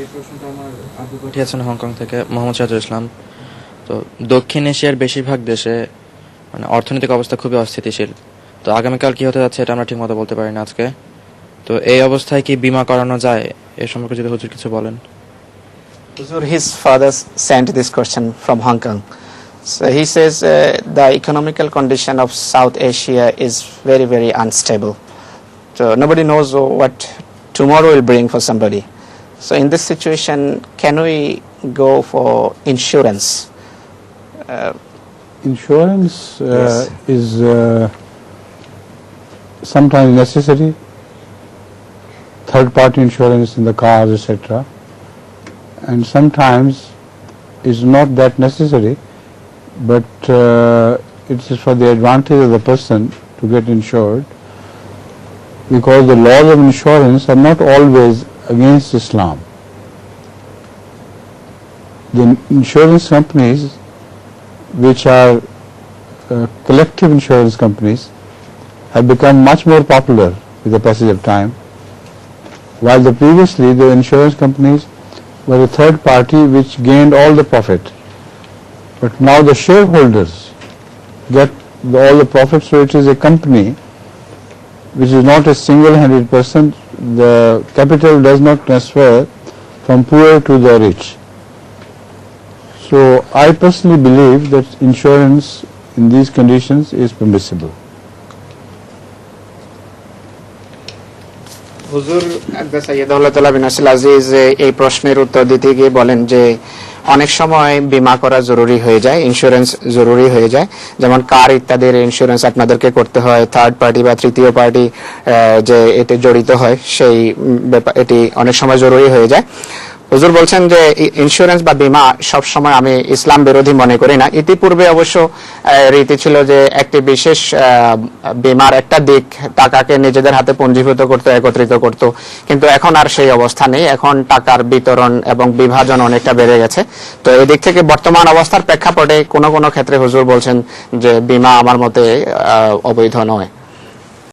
এই প্রশ্নটা আমার আপু পাঠিয়েছেন হংকং থেকে, মোহাম্মদ সিরাজুল ইসলাম। তো দক্ষিণ এশিয়ার বেশিরভাগ দেশে মানে অর্থনৈতিক অবস্থা খুবই অস্থিতিশীল। তো আগামীকাল কি হতে যাচ্ছে এটা আমরা ঠিক মতো বলতে পারি না আজকে। তো এই অবস্থায় কি বীমা করানো যায়, এ সম্পর্কে যদি হুজুর কিছু বলেন। Huzur, his father sent this question from Hong Kong. So he says the economical condition of South Asia is very, very unstable. So nobody knows what tomorrow will bring for somebody. So in this situation, can we go for insurance? Insurance Yes. is sometimes necessary. Third-party insurance in the cars, etc. And sometimes is not that necessary, but it is for the advantage of the person to get insured, because the laws of insurance are not always against Islam. The insurance companies, which are collective insurance companies, have become much more popular with the passage of time, while previously the insurance companies were a third party which gained all the profit. But now the shareholders get all the profit, so it is a company which is not a single-handed person. The capital does not transfer from poor to the rich. So I personally believe that insurance in these conditions is permissible. হুজুর সৈয়দ আল্লাহ বিন নাসির আজিজ এই প্রশ্নের উত্তর দিতে গিয়ে বলেন যে অনেক সময় বীমা করা জরুরি হয়ে যায়, ইন্স্যুরেন্স জরুরি হয়ে যায়। যেমন কার ইত্যাদির ইন্স্যুরেন্স আপনাদেরকে করতে হয়, থার্ড পার্টি বা তৃতীয় পার্টি যে এতে জড়িত হয় সেই এটি অনেক সময় জরুরি হয়ে যায়। হুজুর বলছেন যে ইন্স্যুরেন্স বা বীমা সব সময় আমি ইসলাম বিরোধী মনে করি না। ইতিপূর্বে অবশ্য রীতি ছিল যে একটি বিশেষ বীমার একটা দিক টাকাকে নিজেদের হাতে পুঞ্জীভূত করতে, একত্রিত করত, কিন্তু এখন আর সেই অবস্থা নেই। এখন টাকার বিতরণ এবং বিভাজন অনেকটা বেড়ে গেছে। তো এই দিক থেকে বর্তমান অবস্থার প্রেক্ষাপটে কোনো কোনো ক্ষেত্রে হুজুর বলছেন যে বীমা আমার মতে অবৈধ নয়।